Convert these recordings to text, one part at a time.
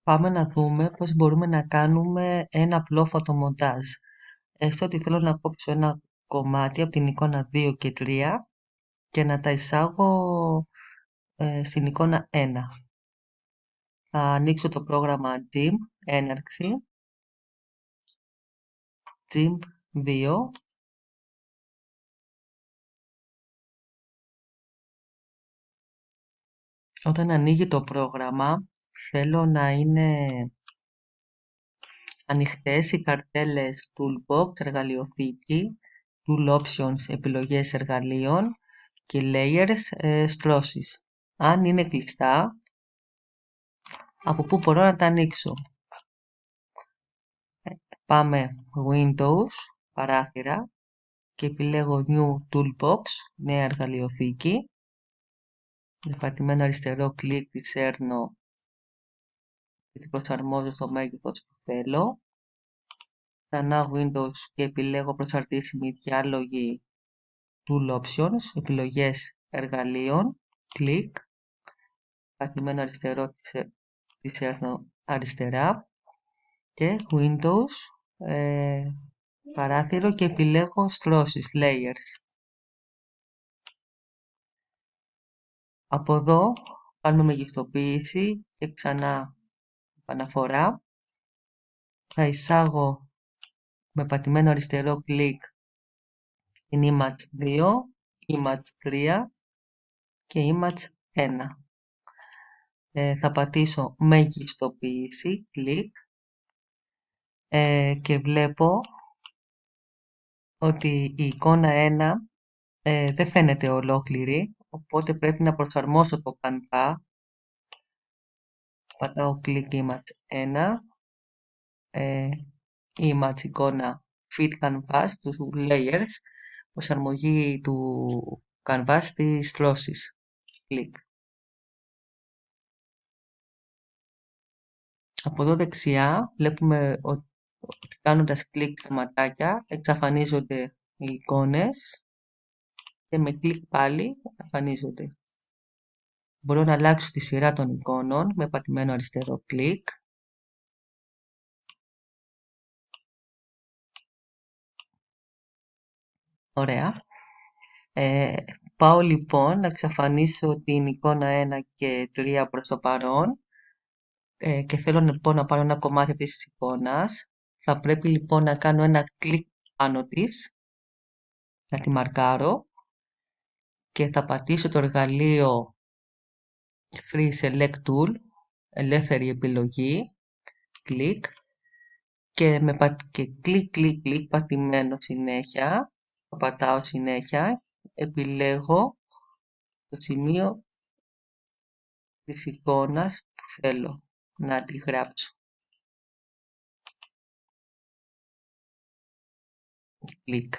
Πάμε να δούμε πώς μπορούμε να κάνουμε ένα απλό φωτομοντάζ. Έστω ότι θέλω να κόψω ένα κομμάτι από την εικόνα 2 και 3 και να τα εισάγω στην εικόνα 1. Θα ανοίξω το πρόγραμμα GIMP, έναρξη, GIMP 2. Όταν ανοίγει το πρόγραμμα, θέλω να είναι ανοιχτές οι καρτέλες Toolbox, εργαλειοθήκη, Tool Options, επιλογές εργαλείων και Layers, στρώσεις. Αν είναι κλειστά, από πού μπορώ να τα ανοίξω? Πάμε Windows, παράθυρα και επιλέγω New Toolbox, νέα εργαλειοθήκη. Με πατημένο αριστερό κλικ τη σέρνω και την προσαρμόζω στο μέγεθος που θέλω. Ξανά Windows και επιλέγω προσαρτήσιμοι διάλογοι Tool Options, επιλογές εργαλείων, κλικ, πατημένο αριστερό τη σέρνω αριστερά και Windows, παράθυρο και επιλέγω στρώσεις, layers. Από εδώ κάνουμε μεγιστοποίηση και ξανά επαναφορά. Θα εισάγω με πατημένο αριστερό κλικ την image 2, image 3 και image 1. Θα πατήσω μεγιστοποίηση, κλικ, και βλέπω ότι η εικόνα 1 δεν φαίνεται ολόκληρη, οπότε πρέπει να προσαρμόσω το canva. Πατάω κλικ image 1, image εικόνα fit canvas, του layers, προσαρμογή του canvas στις στρώσεις, κλικ. Από εδώ δεξιά βλέπουμε ότι κάνοντας κλικ στα ματάκια εξαφανίζονται οι εικόνες και με κλικ πάλι εμφανίζονται. Μπορώ να αλλάξω τη σειρά των εικόνων με πατημένο αριστερό κλικ. Ωραία. Πάω λοιπόν να εξαφανίσω την εικόνα 1 και 3 προς το παρόν και θέλω λοιπόν να πάρω ένα κομμάτι αυτής της εικόνας. Θα πρέπει λοιπόν να κάνω ένα κλικ πάνω της, να τη μαρκάρω και θα πατήσω το εργαλείο Free Select Tool, ελεύθερη επιλογή, κλικ και κλικ πατημένο συνέχεια, το πατάω συνέχεια, επιλέγω το σημείο της εικόνας που θέλω να τη γράψω. Κλικ.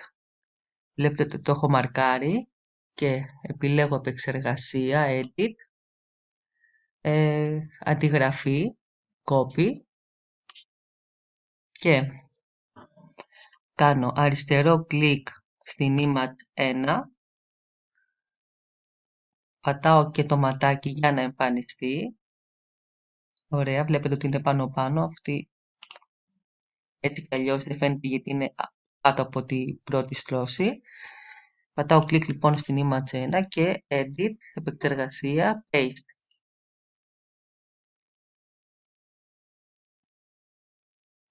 Βλέπετε ότι το έχω μαρκάρει και επιλέγω επεξεργασία, edit, αντιγραφή, copy και κάνω αριστερό κλικ στην image 1, πατάω και το ματάκι για να εμφανιστεί. Ωραία, βλέπετε ότι είναι πάνω αυτή, έτσι κι αλλιώς δεν φαίνεται γιατί είναι κάτω από την πρώτη στρώση. Πατάω κλικ λοιπόν στην image 1 και edit, επεξεργασία, paste.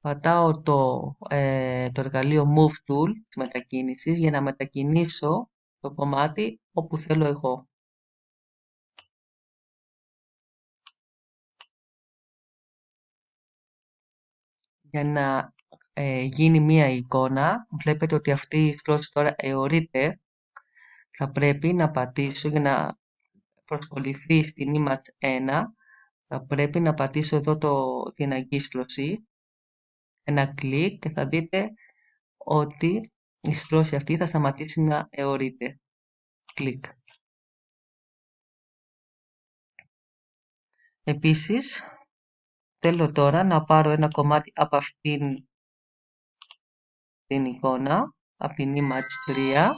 Πατάω το εργαλείο Move Tool της μετακίνησης για να μετακινήσω το κομμάτι όπου θέλω εγώ. Για να γίνει μία εικόνα, βλέπετε ότι αυτή η στρώση τώρα αιωρείται. Θα πρέπει να πατήσω για να προσκοληθεί στην image 1. Θα πρέπει να πατήσω εδώ την αγκίστρωση, ένα κλικ και θα δείτε ότι η στρώση αυτή θα σταματήσει να αιωρείται. Κλικ. Επίσης, θέλω τώρα να πάρω ένα κομμάτι από αυτήν την εικόνα, από την image 3.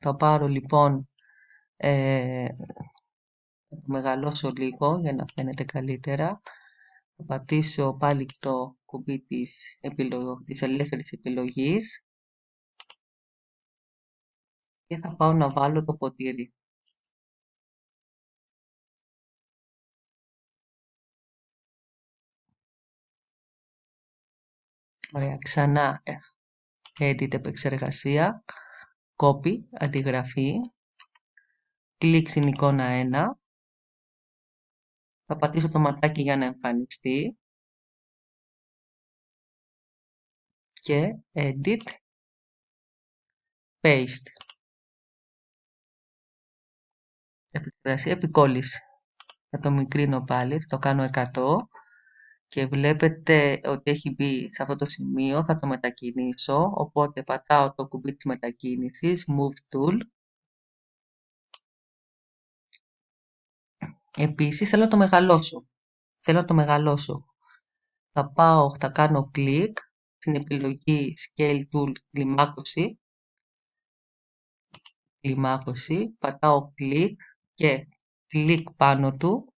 Θα πάρω λοιπόν Θα το μεγαλώσω λίγο για να φαίνεται καλύτερα. Θα πατήσω πάλι το κουμπί της ελεύθερης επιλογής και θα πάω να βάλω το ποτήρι. Ωραία, ξανά edit επεξεργασία, copy, αντιγραφή, κλικ στην εικόνα 1, θα πατήσω το ματάκι για να εμφανιστεί και edit, paste, επεξεργασία επικόλληση. Θα το μικρύνω πάλι, θα το κάνω 100 και βλέπετε ότι έχει μπει σε αυτό το σημείο, θα το μετακινήσω, οπότε πατάω το κουμπί της μετακίνησης, Move Tool. Επίσης θέλω να το μεγαλώσω. Θα κάνω κλικ στην επιλογή Scale Tool κλιμάκωση, πατάω κλικ και κλικ πάνω του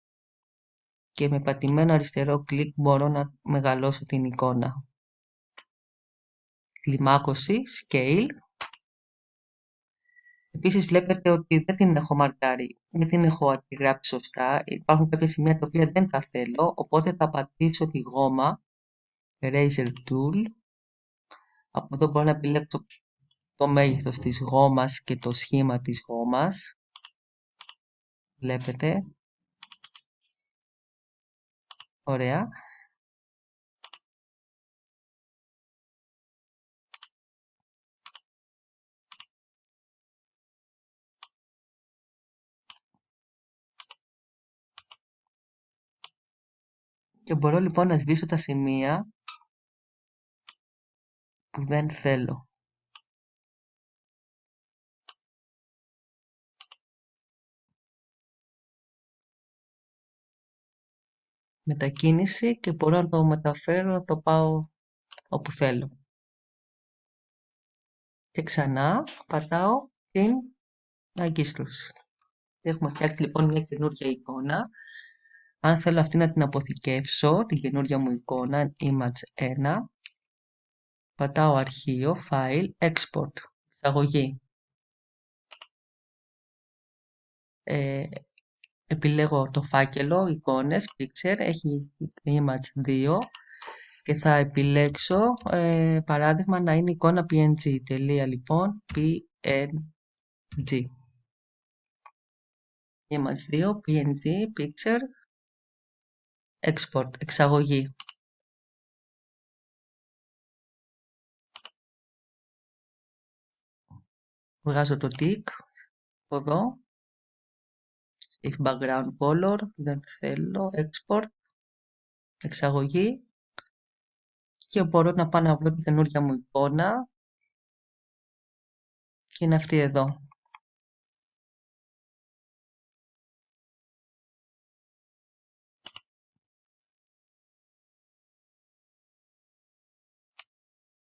και με πατημένο αριστερό κλικ μπορώ να μεγαλώσω την εικόνα. Κλιμάκωση, Scale. Επίσης βλέπετε ότι δεν την έχω μαρκάρει, δεν την έχω αντιγράψει σωστά. Υπάρχουν κάποια σημεία τα οποία δεν τα θέλω, οπότε θα πατήσω τη γόμα Eraser Tool. Από εδώ μπορώ να επιλέξω το μέγεθος της γόμας και το σχήμα της γόμας. Βλέπετε. Ωραία. Και μπορώ λοιπόν να σβήσω τα σημεία που δεν θέλω. Μετακίνηση και μπορώ να το μεταφέρω, να το πάω όπου θέλω. Και ξανά πατάω την αγκίστρωση. Έχουμε φτιάξει λοιπόν μια καινούργια εικόνα. Αν θέλω αυτή να την αποθηκεύσω, την καινούργια μου εικόνα, Image 1, πατάω αρχείο, File, Export, εξαγωγή. Επιλέγω το φάκελο, εικόνες, Picture, έχει Image 2 και θα επιλέξω παράδειγμα να είναι εικόνα PNG. Τελεία λοιπόν, PNG. Image 2, PNG, Picture, Export, εξαγωγή. Βγάζω το tick από εδώ. If background color, δεν θέλω, export, εξαγωγή και μπορώ να πάω να βρω την καινούργια μου εικόνα και είναι αυτή εδώ.